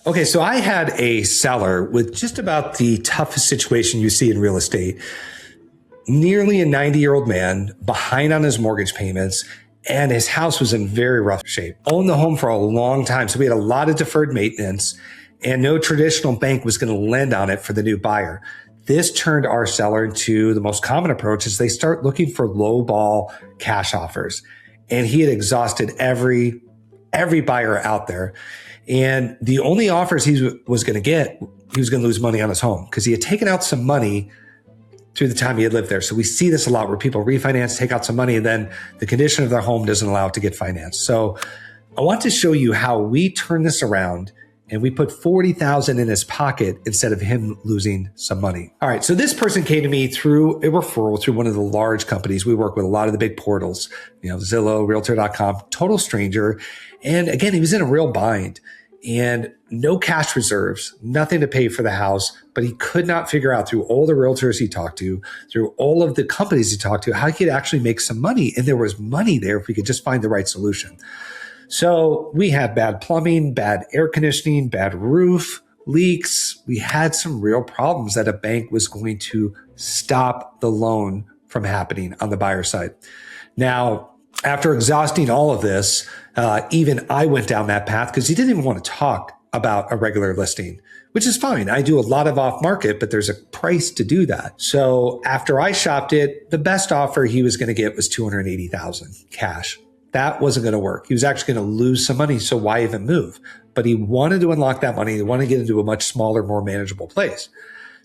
Okay, so I had a seller with just about the toughest situation you see in real estate. Nearly a 90-year-old man, behind on his mortgage payments, and his house was in very rough shape. Owned the home for a long time, so we had a lot of deferred maintenance, and no traditional bank was going to lend on it for the new buyer. This turned our seller into the most common approach is they start looking for lowball cash offers. And he had exhausted every buyer out there. And the only offers he was going to get, he was going to lose money on his home because he had taken out some money through the time he had lived there. So we see this a lot where people refinance, take out some money, and then the condition of their home doesn't allow it to get financed. So I want to show you how we turn this around and we put $40,000 in his pocket instead of him losing some money. All right. So this person came to me through a referral through one of the large companies. We work with a lot of the big portals, Zillow, Realtor.com, total stranger. And again, he was in a real bind and no cash reserves, nothing to pay for the house, but he could not figure out through all the realtors he talked to, through all of the companies he talked to, how he could actually make some money. And there was money there if we could just find the right solution. So we had bad plumbing, bad air conditioning, bad roof, leaks. We had some real problems that a bank was going to stop the loan from happening on the buyer side. Now, after exhausting all of this, even I went down that path because he didn't even want to talk about a regular listing, which is fine. I do a lot of off market, but there's a price to do that. So after I shopped it, the best offer he was going to get was $280,000 cash. That wasn't going to work. He was actually going to lose some money. So why even move? But he wanted to unlock that money. He wanted to get into a much smaller, more manageable place.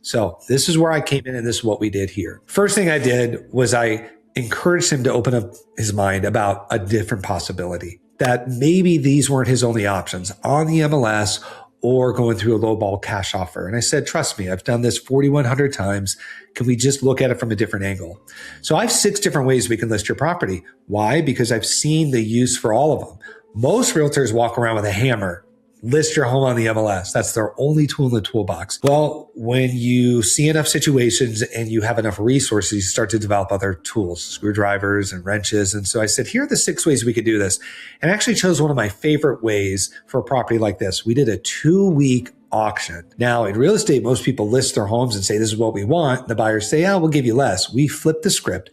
So this is where I came in and this is what we did here. First thing I did was I encouraged him to open up his mind about a different possibility, that maybe these weren't his only options on the MLS or going through a lowball cash offer. And I said, trust me, I've done this 4,100 times. Can we just look at it from a different angle? So I have 6 different ways we can list your property. Why? Because I've seen the use for all of them. Most realtors walk around with a hammer, list your home on the MLS. That's their only tool in the toolbox. Well, when you see enough situations and you have enough resources, you start to develop other tools, screwdrivers and wrenches. And so I said, here are the 6 ways we could do this. And I actually chose one of my favorite ways for a property like this. We did a 2-week auction. Now in real estate, most people list their homes and say, this is what we want. The buyers say, we'll give you less. We flipped the script.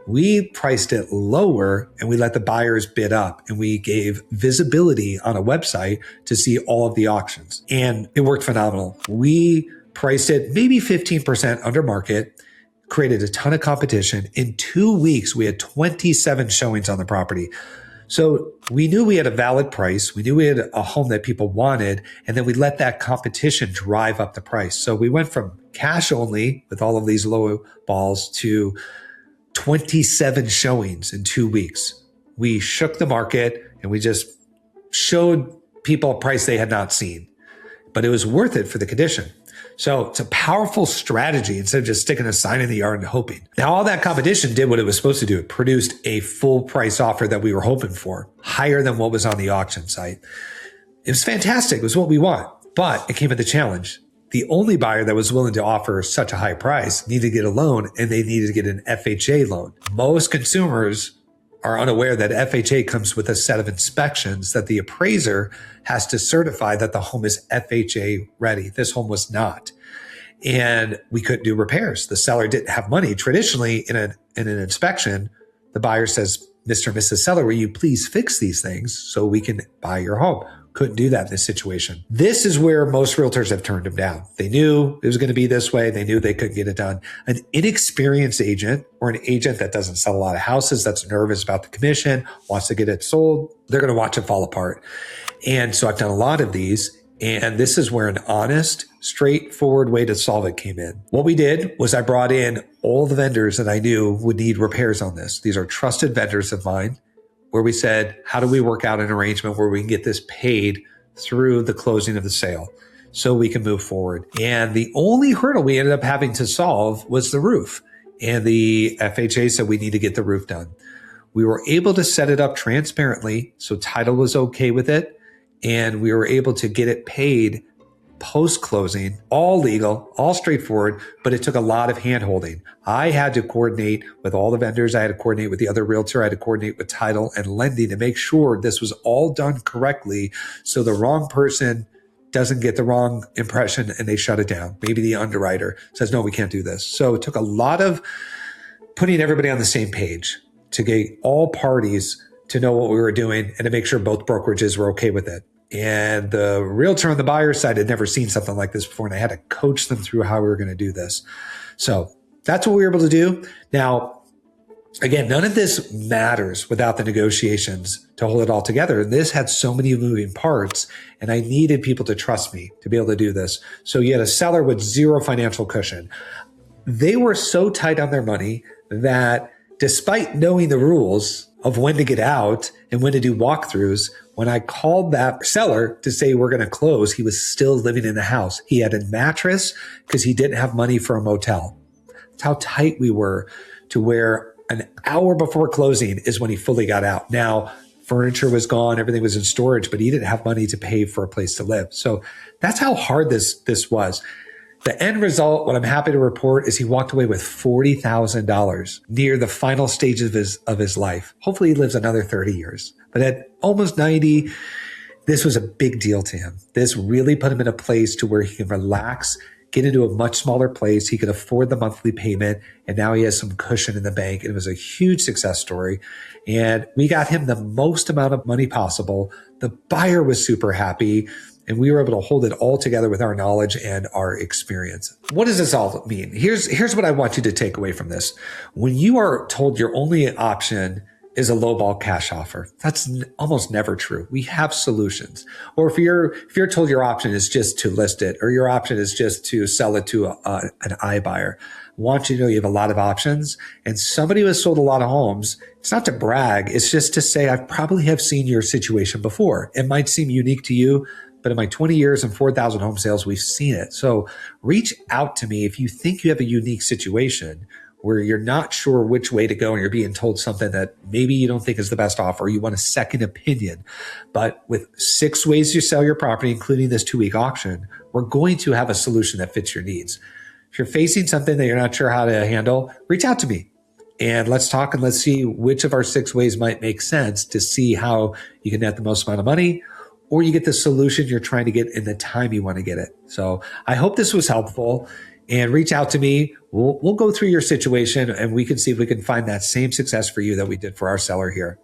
We priced it lower and we let the buyers bid up and we gave visibility on a website to see all of the auctions. And it worked phenomenal. We priced it maybe 15% under market, created a ton of competition. In 2 weeks, we had 27 showings on the property. So we knew we had a valid price. We knew we had a home that people wanted. And then we let that competition drive up the price. So we went from cash only with all of these low balls to 27 showings in 2 weeks. We shook the market and we just showed people a price they had not seen, but it was worth it for the condition. So it's a powerful strategy instead of just sticking a sign in the yard and hoping. Now, all that competition did what it was supposed to do. It produced a full price offer that we were hoping for, higher than what was on the auction site. It was fantastic. It was what we want, but it came with a challenge. The only buyer that was willing to offer such a high price needed to get a loan and they needed to get an FHA loan. Most consumers are unaware that FHA comes with a set of inspections that the appraiser has to certify that the home is FHA ready. This home was not. And we couldn't do repairs. The seller didn't have money. Traditionally, in an inspection, the buyer says, Mr. and Mrs. Seller, will you please fix these things so we can buy your home? Couldn't do that in this situation. This is where most realtors have turned them down. They knew it was going to be this way. They knew they couldn't get it done. An inexperienced agent or an agent that doesn't sell a lot of houses, that's nervous about the commission, wants to get it sold, they're going to watch it fall apart. And so I've done a lot of these. And this is where an honest, straightforward way to solve it came in. What we did was I brought in all the vendors that I knew would need repairs on this. These are trusted vendors of mine, where we said, how do we work out an arrangement where we can get this paid through the closing of the sale so we can move forward? And the only hurdle we ended up having to solve was the roof. And the FHA said we need to get the roof done. We were able to set it up transparently, so title was okay with it. And we were able to get it paid post-closing, all legal, all straightforward, but it took a lot of hand-holding. I had to coordinate with all the vendors. I had to coordinate with the other realtor. I had to coordinate with title and lending to make sure this was all done correctly so the wrong person doesn't get the wrong impression and they shut it down. Maybe the underwriter says, no, we can't do this. So it took a lot of putting everybody on the same page to get all parties to know what we were doing and to make sure both brokerages were okay with it. And the realtor on the buyer side had never seen something like this before, and I had to coach them through how we were going to do this. So that's what we were able to do. Now, again, none of this matters without the negotiations to hold it all together. This had so many moving parts, and I needed people to trust me to be able to do this. So you had a seller with zero financial cushion. They were so tight on their money that despite knowing the rules of when to get out and when to do walkthroughs, when I called that seller to say we're going to close, he was still living in the house. He had a mattress because he didn't have money for a motel. That's how tight we were, to where an hour before closing is when he fully got out. Now, furniture was gone, everything was in storage, but he didn't have money to pay for a place to live. So that's how hard this was. The end result, what I'm happy to report, is he walked away with $40,000 near the final stages of his life. Hopefully he lives another 30 years. But at almost 90, this was a big deal to him. This really put him in a place to where he can relax, get into a much smaller place. He could afford the monthly payment, and now he has some cushion in the bank. It was a huge success story. And we got him the most amount of money possible. The buyer was super happy. And we were able to hold it all together with our knowledge and our experience. What does this all mean? Here's what I want you to take away from this. When you are told your only option is a lowball cash offer, that's almost never true. We have solutions. Or if you're told your option is just to list it, or your option is just to sell it to an iBuyer, I want you to know you have a lot of options. And somebody who has sold a lot of homes, it's not to brag, it's just to say, I probably have seen your situation before. It might seem unique to you, but in my 20 years and 4,000 home sales, we've seen it. So reach out to me if you think you have a unique situation where you're not sure which way to go and you're being told something that maybe you don't think is the best offer, or you want a second opinion. But with 6 ways to sell your property, including this 2-week auction, we're going to have a solution that fits your needs. If you're facing something that you're not sure how to handle, reach out to me. And let's talk and let's see which of our 6 ways might make sense to see how you can net the most amount of money, or you get the solution you're trying to get in the time you want to get it. So I hope this was helpful, and reach out to me. We'll go through your situation and we can see if we can find that same success for you that we did for our seller here.